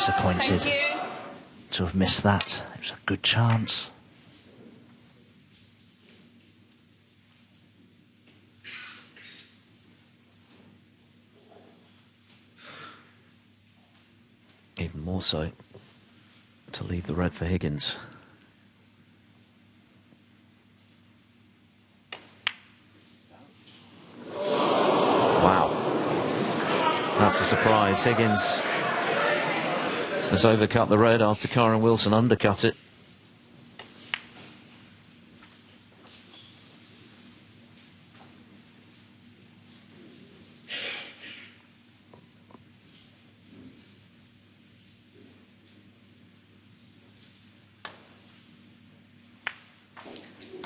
disappointed to have missed that. It was a good chance. Even more so to leave the red for Higgins. Wow. That's a surprise. Higgins has overcut the red after Kyren Wilson undercut it.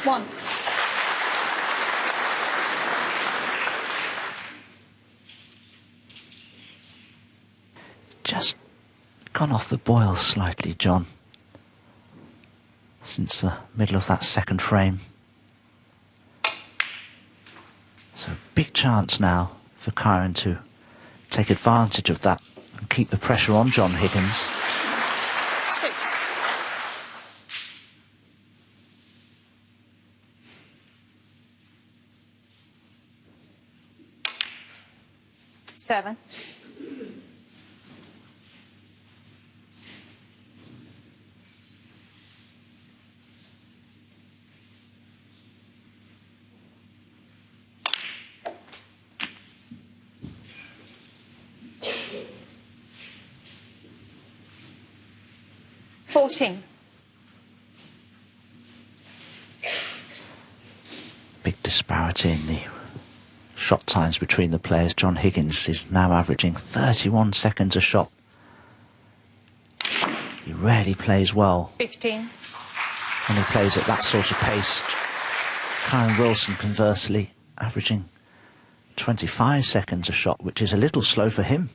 One. Just gone off the boil slightly, John, since the middle of that second frame. So big chance now for Kyren to take advantage of that and keep the pressure on John Higgins. 6. 7. 14. Big disparity in the shot times between the players. John Higgins is now averaging 31 seconds a shot. He rarely plays well 15. when he plays at that sort of pace. Kyren Wilson, conversely, averaging 25 seconds a shot, which is a little slow for him.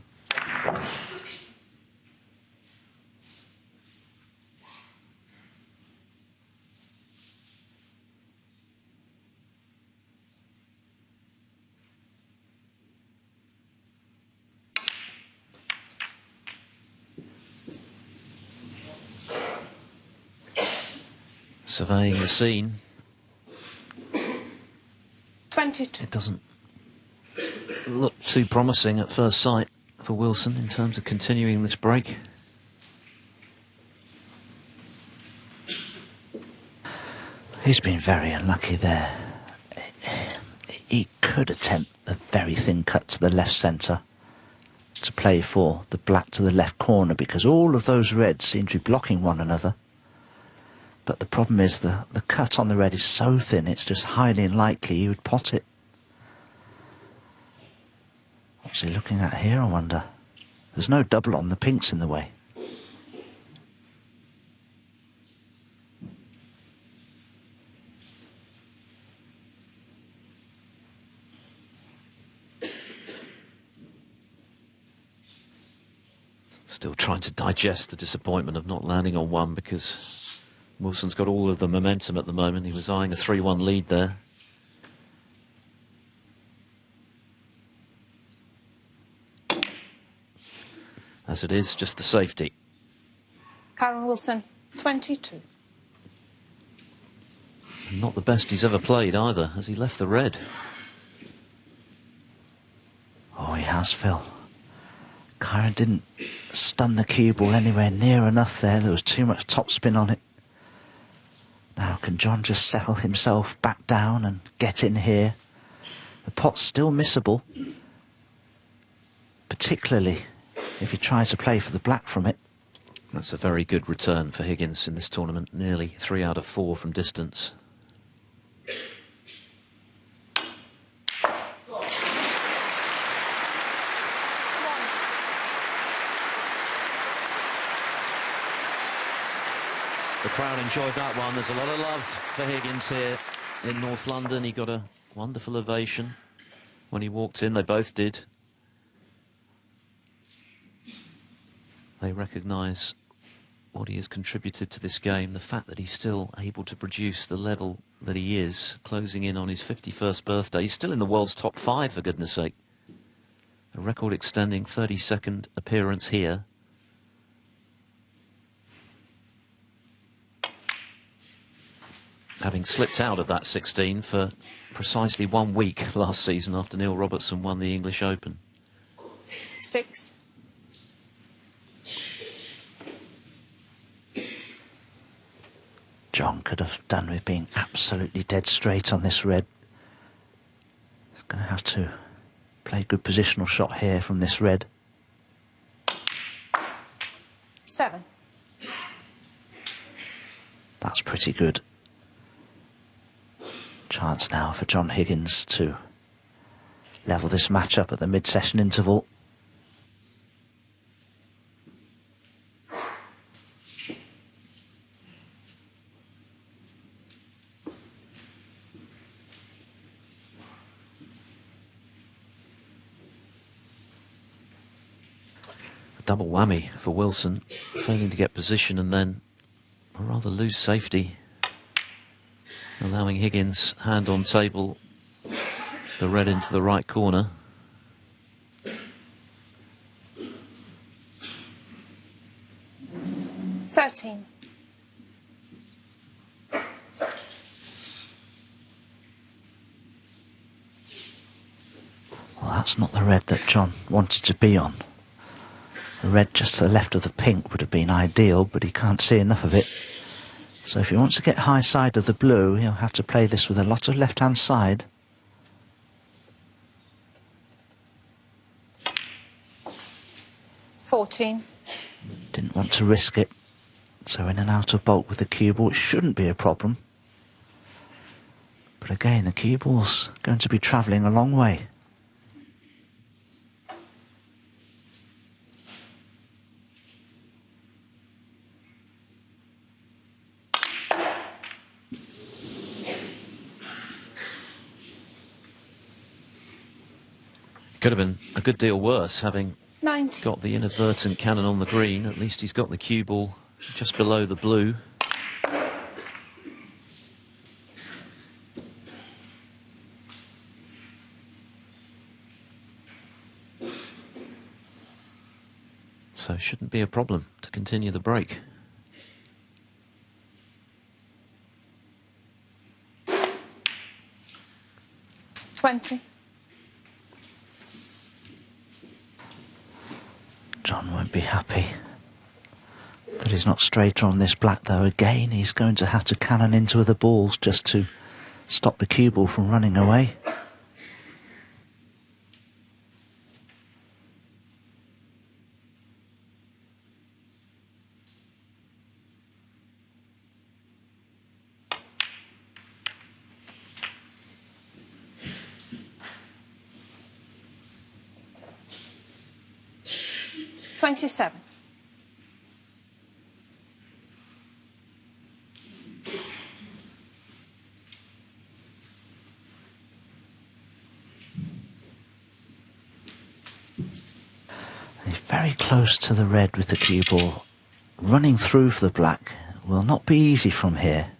Surveying the scene. 22. It doesn't look too promising at first sight for Wilson in terms of continuing this break. He's been very unlucky there. He could attempt a very thin cut to the left centre to play for the black to the left corner, because all of those reds seem to be blocking one another. But the problem is the cut on the red is so thin, it's just highly unlikely he would pot it. What's he looking at here, I wonder? There's no double on, the pink's in the way. Still trying to digest the disappointment of not landing on one, because Wilson's got all of the momentum at the moment. He was eyeing a 3-1 lead there. As it is, just the safety. Kyren Wilson, 22. Not the best he's ever played either, as he left the red. Oh, he has, Phil. Kyren didn't stun the cue ball anywhere near enough there. There was too much topspin on it. Now, can John just settle himself back down and get in here? The pot's still missable, particularly if he tries to play for the black from it. That's a very good return for Higgins in this tournament. Nearly 3 out of 4 from distance. The crowd enjoyed that one. There's a lot of love for Higgins here in North London. He got a wonderful ovation when he walked in. They both did. They recognise what he has contributed to this game, the fact that he's still able to produce the level that he is, closing in on his 51st birthday. He's still in the world's top 5, for goodness sake. A record-extending 32nd appearance here. having slipped out of that 16 for precisely 1 week last season after Neil Robertson won the English Open. 6. John could have done with being absolutely dead straight on this red. He's going to have to play a good positional shot here from this red. 7. That's pretty good. Chance now for John Higgins to level this match up at the mid-session interval. Double whammy for Wilson, failing to get position and then a rather loose safety, allowing Higgins hand on table, the red into the right corner. Thirteen. Well, that's not the red that John wanted to be on. The red just to the left of the pink would have been ideal, but he can't see enough of it. So if he wants to get high side of the blue, he'll have to play this with a lot of left-hand side. $14. Didn't want to risk it. So in and out of bulk with the cue ball, it shouldn't be a problem. But again, the cue ball's going to be travelling a long way. Could have been a good deal worse, having 90. got the inadvertent cannon on the green. At least he's got the cue ball just below the blue. So shouldn't be a problem to continue the break. $20. John won't be happy that he's not straighter on this black, though. Again, he's going to have to cannon into the balls just to stop the cue ball from running away. $27. He's very close to the red with the cue ball. Running through for the black will not be easy from here.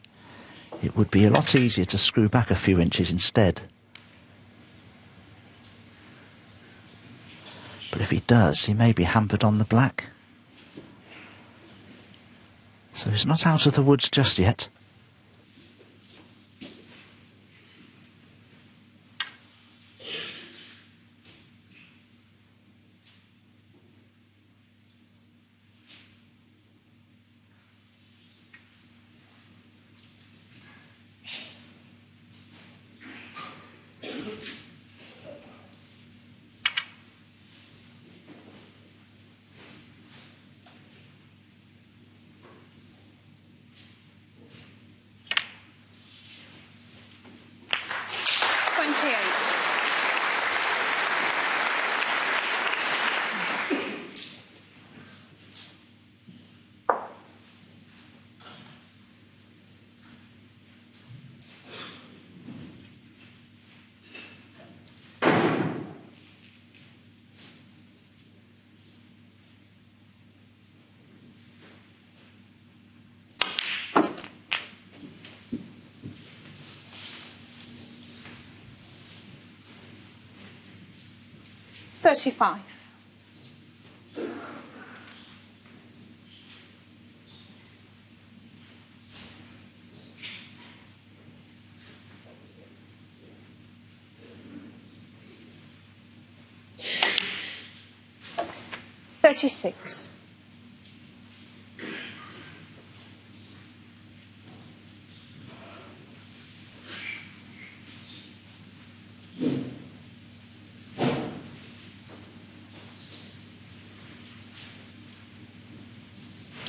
It would be a lot easier to screw back a few inches instead. But if he does, he may be hampered on the black. So he's not out of the woods just yet. $35. 36.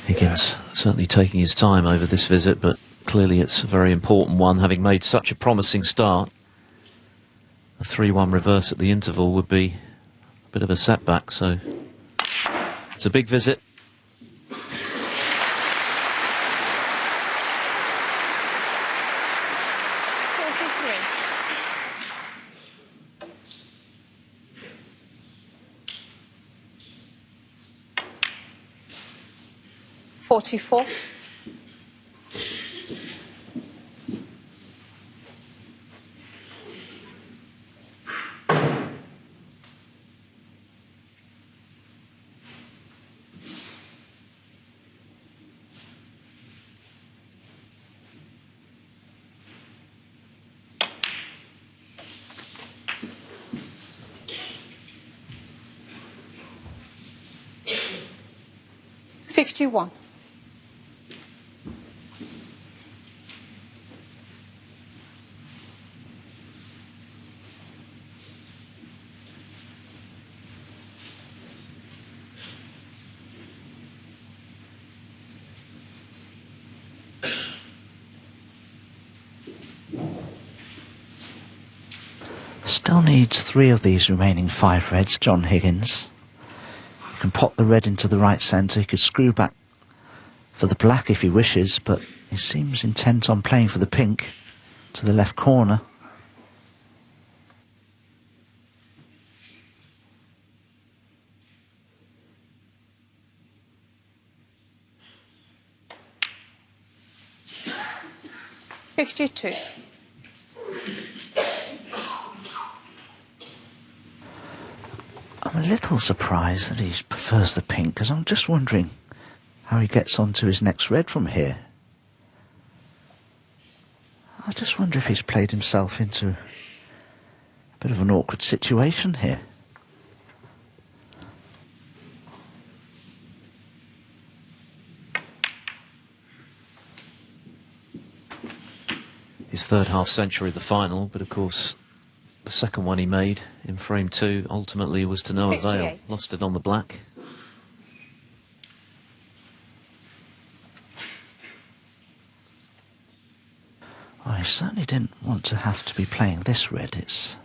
Higgins certainly taking his time over this visit, but clearly it's a very important one, having made such a promising start. A 3-1 reverse at the interval would be a bit of a setback, so it's a big visit. Forty-four. 51. 'Still needs 3 of these remaining 5 reds, John Higgins. He can pop the red into the right centre. He could screw back for the black if he wishes, but he seems intent on playing for the pink to the left corner. $52. I'm a little surprised that he prefers the pink, because I'm just wondering how he gets on to his next red from here. I just wonder if he's played himself into a bit of an awkward situation here. His third half century of the final, but of course the second one he made in frame 2 ultimately was to no avail. 58. Lost it on the black. Well, he certainly didn't want to have to be playing this red. It's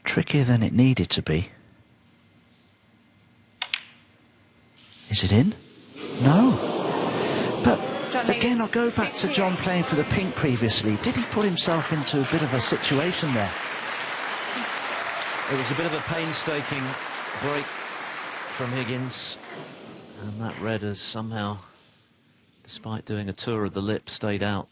trickier than it needed to be. Is it in? No. But again, I'll go back to John playing for the pink previously. Did he put himself into a bit of a situation there? It was a bit of a painstaking break from Higgins, and that red has somehow, despite doing a tour of the lip, stayed out.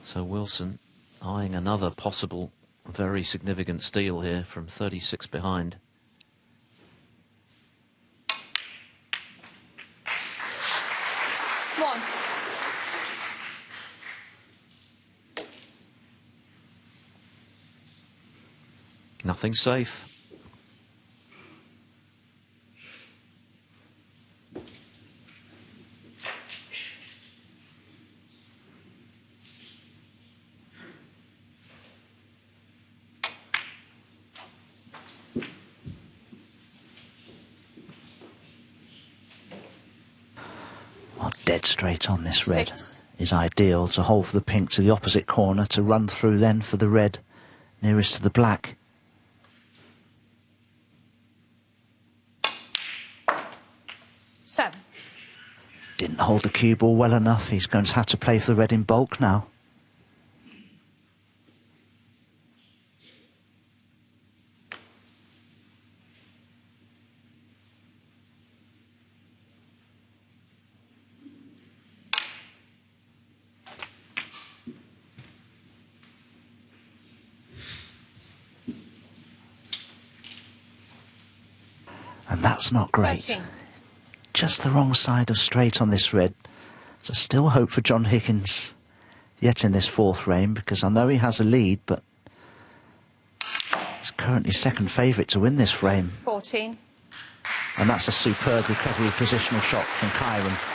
So Wilson eyeing another possible very significant steal here from 36 behind. One. Nothing safe. Well, dead straight on this red 6. is ideal to hold for the pink to the opposite corner, to run through then for the red nearest to the black. Seven. Didn't hold the cue ball well enough. He's going to have to play for the red in bulk now. And that's not great. 13. Just the wrong side of straight on this red. So still hope for John Higgins yet in this fourth frame, because I know he has a lead, but he's currently second favourite to win this frame. 14. And that's a superb recovery positional shot from Kyren.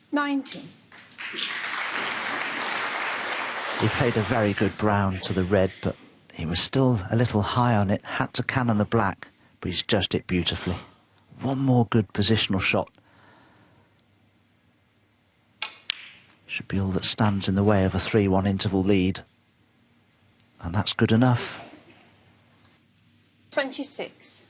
Nineteen. He played a very good brown to the red, but he was still a little high on it, had to cannon the black, but he's judged it beautifully. One more good positional shot. Should be all that stands in the way of a 3-1 interval lead. And that's good enough. 26.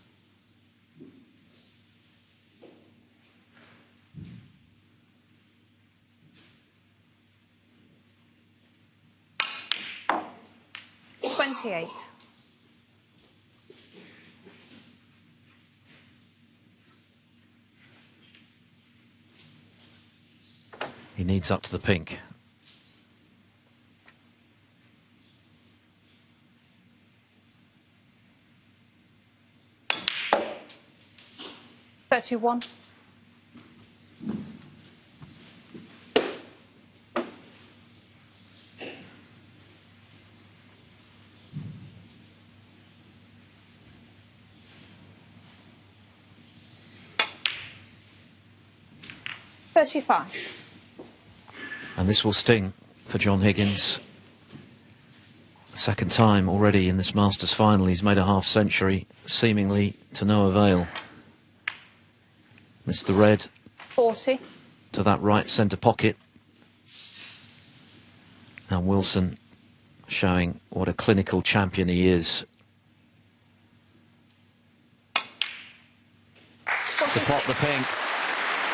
He needs up to the pink. $31. $35. And this will sting for John Higgins. Second time already in this Masters final. He's made a half century, seemingly to no avail. Missed the red. 40. To that right centre pocket. And Wilson showing what a clinical champion he is. To pop the pink,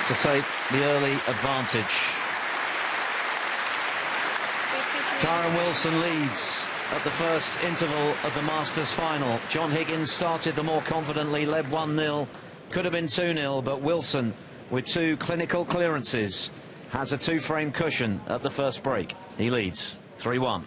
to take the early advantage. Kyren Wilson leads at the first interval of the Masters final. John Higgins started the more confidently, led 1-0. Could have been 2-0, but Wilson, with 2 clinical clearances, has a 2-frame cushion at the first break. He leads 3-1.